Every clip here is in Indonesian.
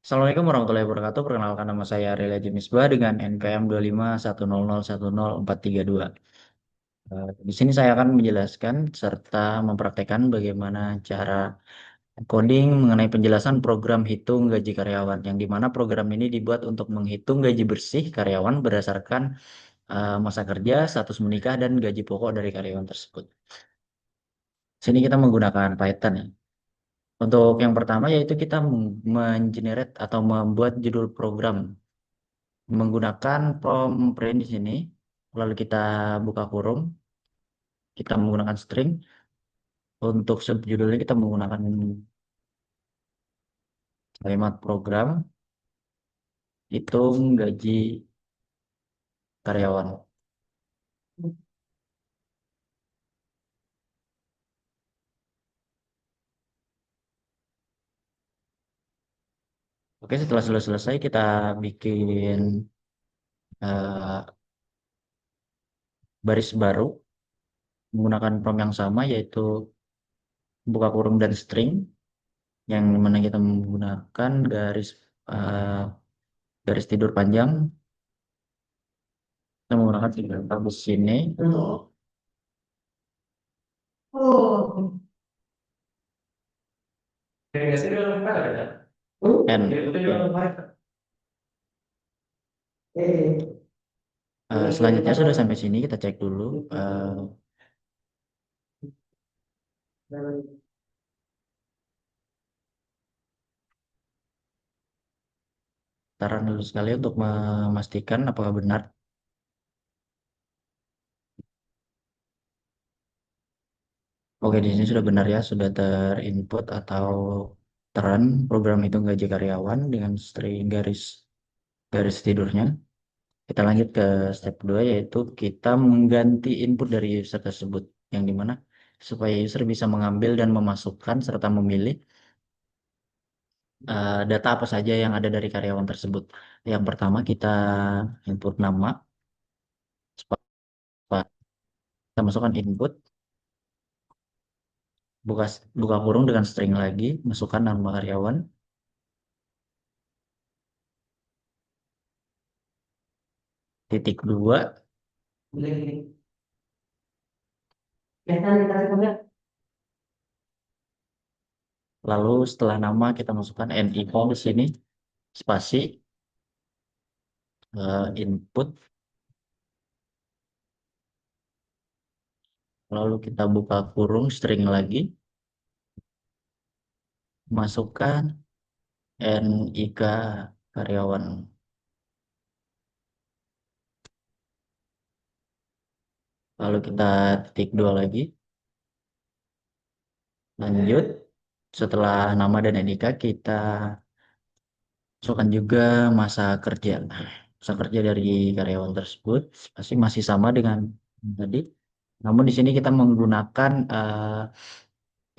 Assalamualaikum warahmatullahi wabarakatuh. Perkenalkan nama saya Arya Jemisbah dengan NPM 2510010432. Di sini saya akan menjelaskan serta mempraktekkan bagaimana cara coding mengenai penjelasan program hitung gaji karyawan, yang di mana program ini dibuat untuk menghitung gaji bersih karyawan berdasarkan masa kerja, status menikah, dan gaji pokok dari karyawan tersebut. Sini kita menggunakan Python ya. Untuk yang pertama yaitu kita mengenerate atau membuat judul program menggunakan print di sini. Lalu kita buka kurung, kita menggunakan string. Untuk subjudulnya kita menggunakan kalimat program hitung gaji karyawan. Oke, setelah selesai kita bikin eh, baris baru menggunakan prompt yang sama yaitu buka kurung dan string, yang mana kita menggunakan eh, garis tidur panjang. Kita menggunakan tidur tabus sini n. Selanjutnya sudah sampai sini kita cek dulu. Taruh dulu sekali untuk memastikan apakah benar. Oke, di sini sudah benar ya, sudah terinput atau terrun program itu gaji karyawan dengan string garis garis tidurnya. Kita lanjut ke step 2 yaitu kita mengganti input dari user tersebut, yang dimana supaya user bisa mengambil dan memasukkan serta memilih data apa saja yang ada dari karyawan tersebut. Yang pertama kita input nama, kita masukkan input, buka buka kurung dengan string lagi, masukkan nama karyawan, titik dua, lalu setelah nama kita masukkan NIO di sini, spasi, input, lalu kita buka kurung string lagi, masukkan NIK karyawan, lalu kita titik dua lagi, lanjut. Setelah nama dan NIK kita masukkan juga masa kerja. Masa kerja dari karyawan tersebut masih sama dengan tadi. Namun di sini kita menggunakan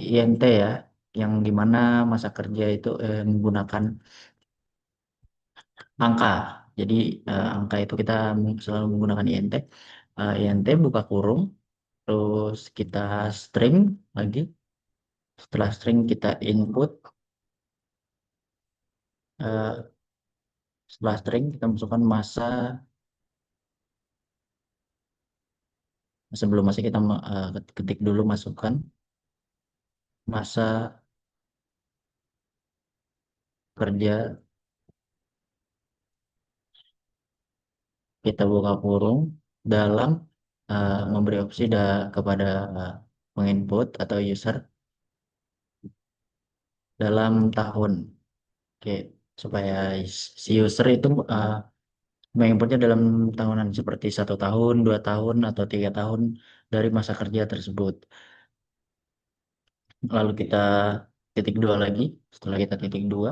INT ya, yang dimana masa kerja itu menggunakan angka. Jadi angka itu kita selalu menggunakan INT. INT buka kurung, terus kita string lagi. Setelah string kita input. eh, Setelah string kita masukkan masa. Sebelum masih kita ketik dulu, masukkan masa kerja, kita buka kurung dalam memberi opsi kepada penginput atau user dalam tahun. Oke, supaya si user itu menginputnya dalam tahunan seperti 1 tahun, 2 tahun, atau 3 tahun dari masa kerja tersebut. Lalu kita titik dua lagi. Setelah kita titik dua,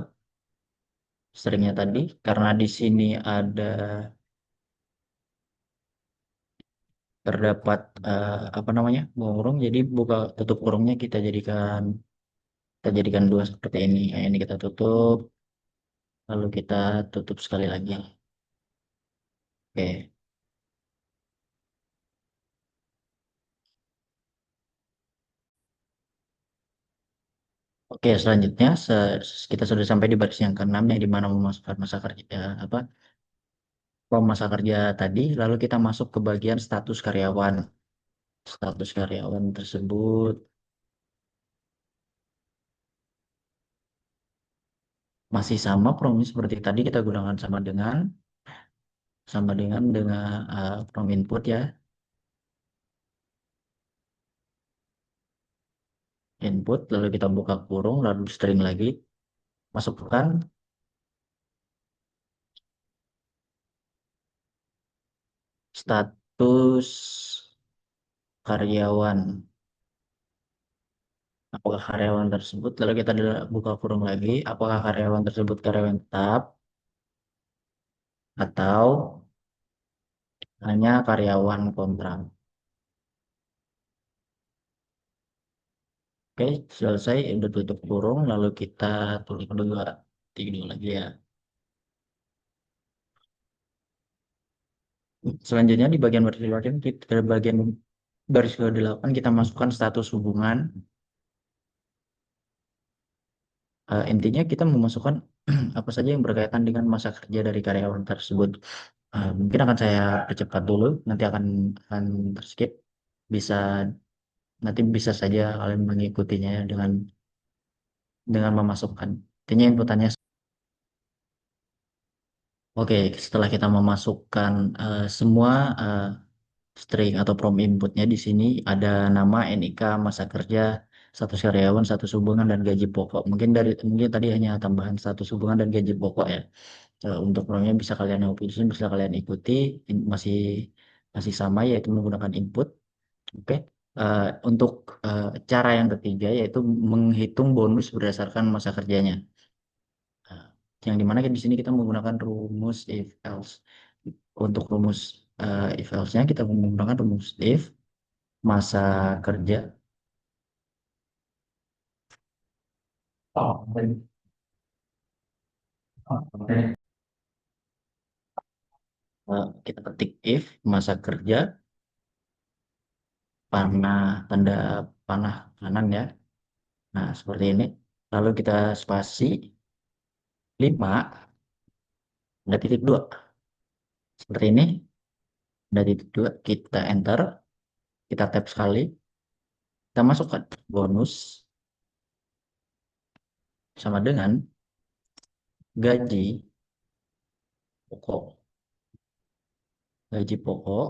seringnya tadi karena di sini ada terdapat apa namanya burung, jadi buka tutup kurungnya kita jadikan dua seperti ini. Nah, ini kita tutup, lalu kita tutup sekali lagi. Oke. Oke, selanjutnya kita sudah sampai di baris yang keenam yang di mana memasukkan masa kerja apa form masa kerja tadi, lalu kita masuk ke bagian status karyawan. Status karyawan tersebut masih sama promnya seperti tadi kita gunakan sama dengan from input ya, input lalu kita buka kurung lalu string lagi, masukkan status karyawan. Apakah karyawan tersebut, lalu kita buka kurung lagi, apakah karyawan tersebut karyawan tetap atau hanya karyawan kontrak. Oke, selesai, udah tutup kurung, lalu kita tulis dua, tiga lagi ya. Selanjutnya di bagian baris ke-8, bagian baris ke-8 kita masukkan status hubungan. Intinya kita memasukkan apa saja yang berkaitan dengan masa kerja dari karyawan tersebut. Mungkin akan saya percepat dulu, nanti akan terskip. Bisa nanti bisa saja kalian mengikutinya dengan memasukkan. Intinya inputannya. Oke, setelah kita memasukkan semua eh, string atau prompt inputnya di sini ada nama, NIK, masa kerja, status karyawan, status hubungan dan gaji pokok. Mungkin tadi hanya tambahan status hubungan dan gaji pokok ya. Untuk promnya bisa kalian ikuti, bisa kalian ikuti, masih masih sama yaitu menggunakan input. Oke. Untuk cara yang ketiga yaitu menghitung bonus berdasarkan masa kerjanya. Nah, yang dimana di sini kita menggunakan rumus if else. Untuk rumus if else-nya kita menggunakan rumus if masa kerja. Oh, oke. Kita ketik if masa kerja panah tanda panah kanan ya. Nah, seperti ini. Lalu kita spasi 5 ada titik 2. Seperti ini. Ada titik 2 kita enter, kita tap sekali, kita masukkan bonus sama dengan gaji pokok. Gaji pokok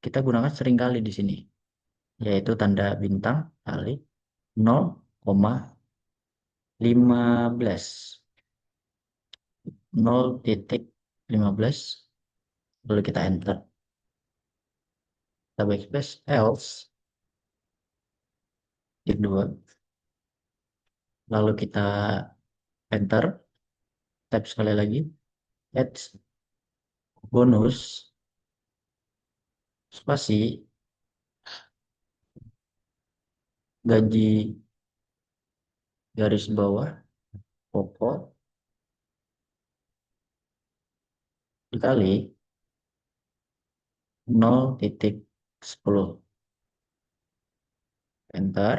kita gunakan sering kali di sini, yaitu tanda bintang kali 0,15. 0,15 lalu kita enter, kita backspace else titik 2 lalu kita enter, tap sekali lagi, add bonus spasi gaji garis bawah pokok dikali 0,10 enter,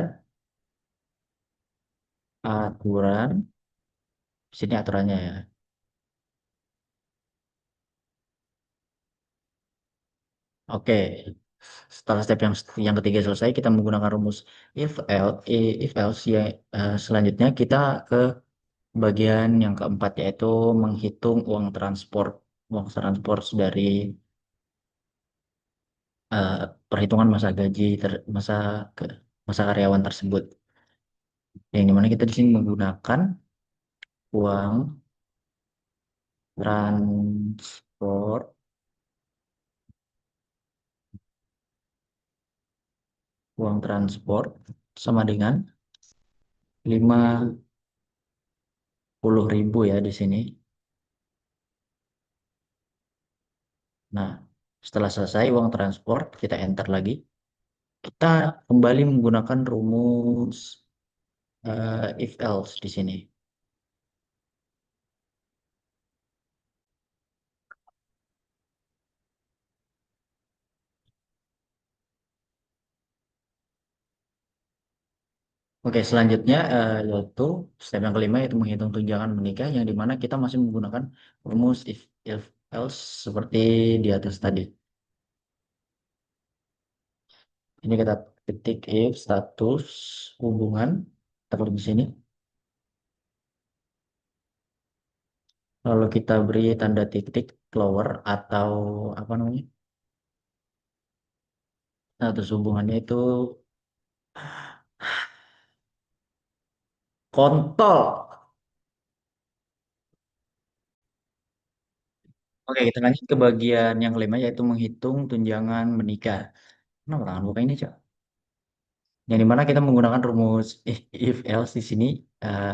aturan sini aturannya ya. Oke, setelah step yang ketiga selesai, kita menggunakan rumus if else ya. Selanjutnya kita ke bagian yang keempat yaitu menghitung uang transport dari eh, perhitungan masa gaji masa karyawan tersebut. Yang dimana kita di sini menggunakan uang transport uang transport sama dengan 50.000 ya di sini. Nah, setelah selesai uang transport, kita enter lagi. Kita kembali menggunakan rumus if else di sini. Oke, selanjutnya yaitu step yang kelima yaitu menghitung tunjangan menikah yang dimana kita masih menggunakan rumus if else seperti di atas tadi. Ini kita ketik if status hubungan, kita klik di sini, lalu kita beri tanda titik lower atau apa namanya status hubungannya itu kontol. Oke, kita lanjut ke bagian yang kelima yaitu menghitung tunjangan menikah. Kenapa tangan buka ini, Cak? Yang dimana kita menggunakan rumus if else di sini. eh,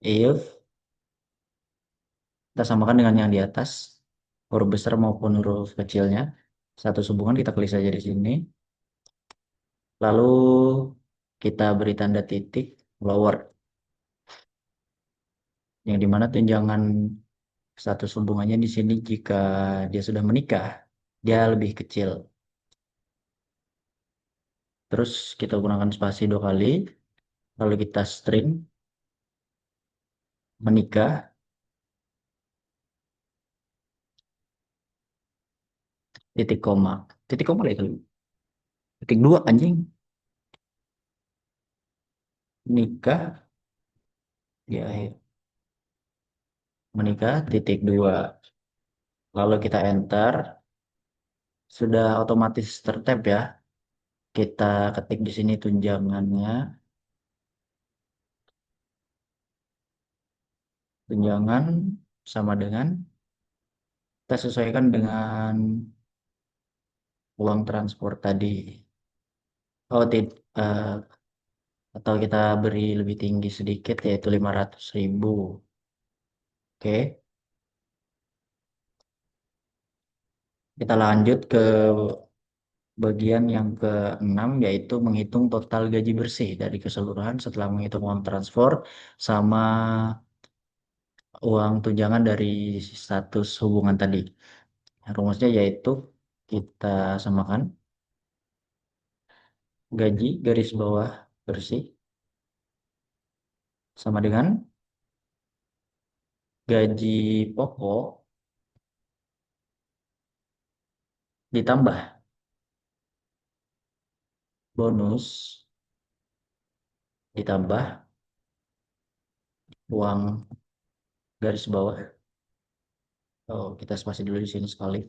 if kita samakan dengan yang di atas, huruf besar maupun huruf kecilnya. Satu hubungan kita klik saja di sini. Lalu kita beri tanda titik lower, yang dimana tunjangan status hubungannya di sini jika dia sudah menikah, dia lebih kecil. Terus kita gunakan spasi dua kali, lalu kita string menikah, titik koma. Titik koma lah itu. Titik dua anjing. Nikah, ya ya. Menikah, titik dua. Lalu kita enter, sudah otomatis tertap ya. Kita ketik di sini tunjangannya. Tunjangan sama dengan kita sesuaikan dengan uang transport tadi. Oh, atau kita beri lebih tinggi sedikit yaitu 500.000. Oke, kita lanjut ke bagian yang keenam yaitu menghitung total gaji bersih dari keseluruhan setelah menghitung uang transport sama uang tunjangan dari status hubungan tadi. Rumusnya yaitu kita samakan gaji garis bawah bersih sama dengan gaji pokok ditambah bonus ditambah uang garis bawah. Oh, kita spasi dulu di sini sekali.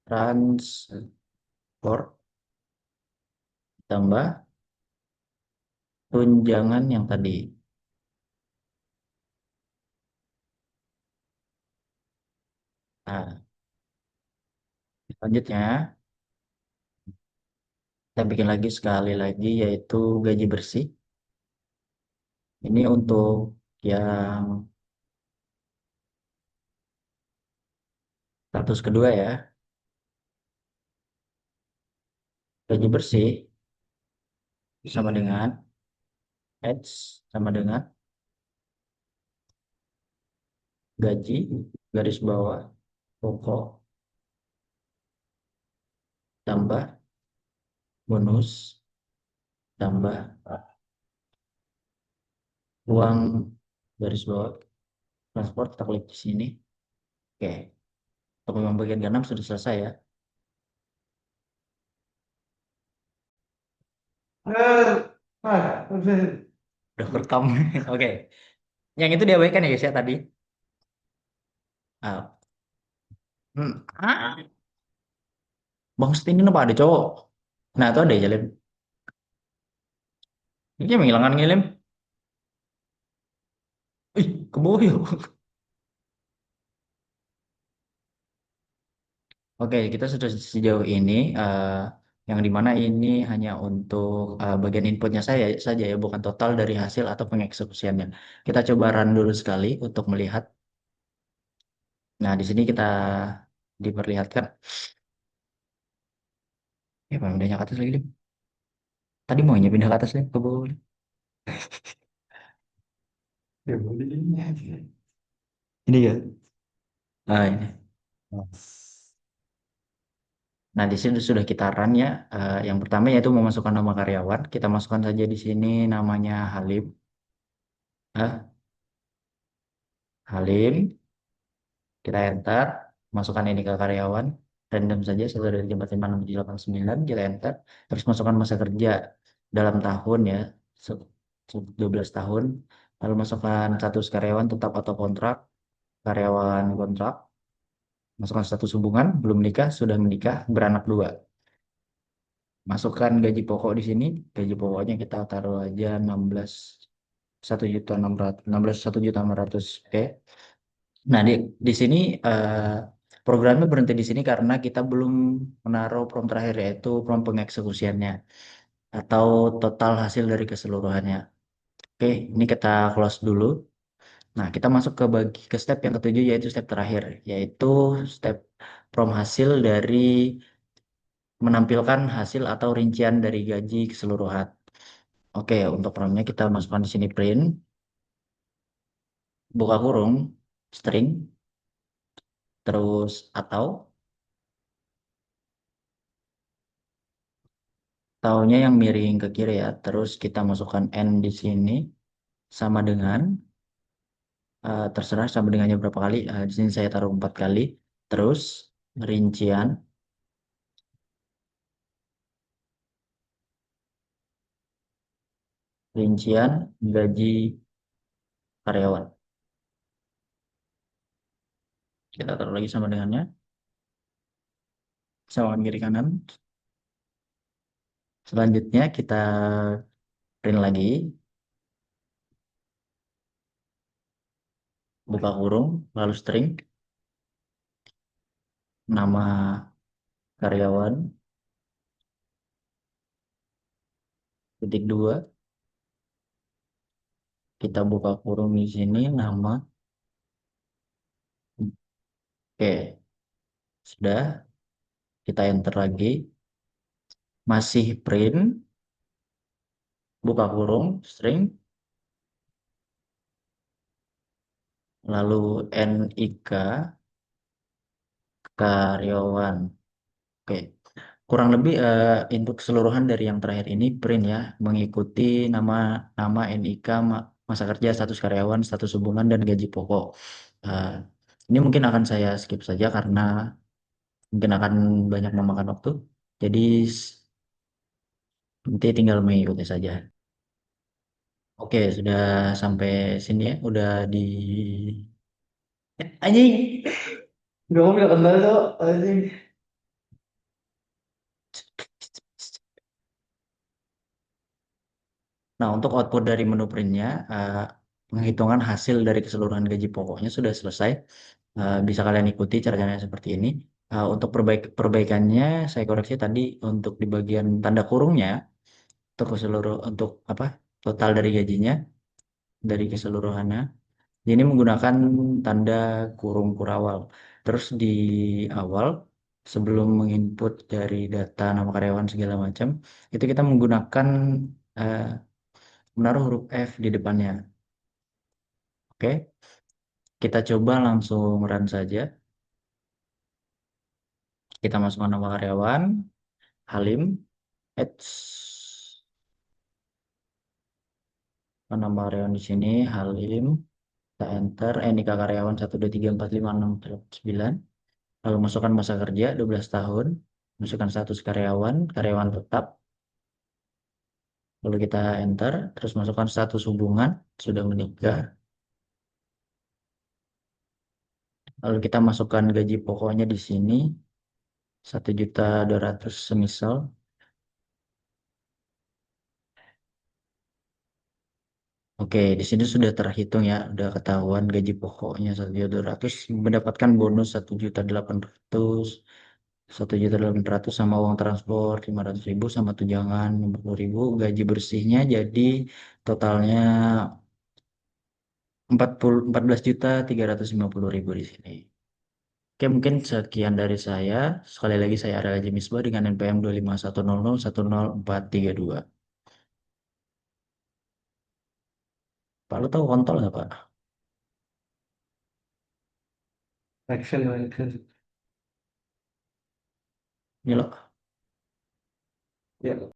Transport ditambah tunjangan yang tadi. Nah, selanjutnya kita bikin lagi sekali lagi yaitu gaji bersih. Ini untuk yang status kedua ya. Gaji bersih sama dengan H sama dengan gaji garis bawah pokok tambah bonus tambah uang garis bawah transport. Kita klik di sini. Oke, untuk yang bagian keenam sudah selesai ya. Udah rekam. Oke, yang itu diabaikan ya guys ya tadi. Ah, ah, Bang Stin ini apa ada cowok? Nah itu ada ya Lim. Ini menghilangkan ngilim. Ih, keboyo. Oke, kita sudah sejauh ini yang dimana ini hanya untuk bagian inputnya saya saja ya, bukan total dari hasil atau pengeksekusiannya. Kita coba run dulu sekali untuk melihat. Nah, di sini kita diperlihatkan. Ya, pindahnya ke atas lagi, Lim. Tadi maunya pindah ke atas, Lim, ke bawah. Lim. Ya, boleh, Lim. Ini ya. Nah, ini. Nah, di sini sudah kita run ya. Yang pertama yaitu memasukkan nama karyawan. Kita masukkan saja di sini namanya Halim. Ah, Halim. Kita enter. Masukkan ini ke karyawan. Random saja 1, 2, 3, 4, 5, 6, 7, 8, 9. Kita enter. Terus masukkan masa kerja dalam tahun ya. 12 tahun. Lalu masukkan status karyawan tetap atau kontrak. Karyawan kontrak. Masukkan status hubungan. Belum menikah, sudah menikah, beranak dua. Masukkan gaji pokok di sini. Gaji pokoknya kita taruh aja 16 1.600.000 1.600.000 oke. Nah, di sini programnya berhenti di sini karena kita belum menaruh prompt terakhir yaitu prompt pengeksekusiannya atau total hasil dari keseluruhannya. Oke, ini kita close dulu. Nah, kita masuk ke step yang ketujuh yaitu step terakhir yaitu step prompt hasil dari menampilkan hasil atau rincian dari gaji keseluruhan. Oke, untuk promptnya kita masukkan di sini print, buka kurung, string, terus atau taunya yang miring ke kiri ya. Terus kita masukkan n di sini sama dengan terserah sama dengannya berapa kali. Di sini saya taruh 4 kali. Terus rincian, rincian gaji karyawan. Kita taruh lagi sama dengannya, sama kiri kanan. Selanjutnya kita print lagi, buka kurung, lalu string, nama karyawan, titik dua, kita buka kurung di sini, nama, oke, sudah, kita enter lagi, masih print, buka kurung, string, lalu NIK karyawan. Oke, kurang lebih untuk keseluruhan dari yang terakhir ini print ya, mengikuti nama nama NIK, masa kerja, status karyawan, status hubungan dan gaji pokok. Eh, ini mungkin akan saya skip saja karena mungkin akan banyak memakan waktu. Jadi nanti tinggal mengikuti saja. Oke, sudah sampai sini ya, udah di anjing. Gak mau bilang kenal tuh, anjing. Nah, untuk output dari menu printnya, penghitungan hasil dari keseluruhan gaji pokoknya sudah selesai. Bisa kalian ikuti caranya seperti ini. Untuk perbaikannya, saya koreksi tadi untuk di bagian tanda kurungnya, untuk untuk apa total dari gajinya, dari keseluruhannya. Ini menggunakan tanda kurung kurawal. Terus di awal, sebelum menginput dari data nama karyawan segala macam, itu kita menggunakan eh, menaruh huruf F di depannya. Oke, kita coba langsung run saja. Kita masukkan nama karyawan, Halim, Eits, nama karyawan di sini, Halim, kita enter, NIK karyawan 1, 2, 3, 4, 5, 6, 7, 9. Lalu masukkan masa kerja 12 tahun, masukkan status karyawan, karyawan tetap, lalu kita enter, terus masukkan status hubungan, sudah menikah, lalu kita masukkan gaji pokoknya di sini, 1.200.000 semisal. Oke, di sini sudah terhitung ya, udah ketahuan gaji pokoknya 1.200.000, mendapatkan bonus 1.800.000, 1.800.000 sama uang transport 500.000 sama tunjangan 50.000, gaji bersihnya jadi totalnya 14.350.000 di sini. Oke, mungkin sekian dari saya. Sekali lagi saya Arya Haji Misbah dengan NPM 25100100432. Pak, lu tahu kontol nggak, Pak? Excel, Excel. Ini loh. Ya.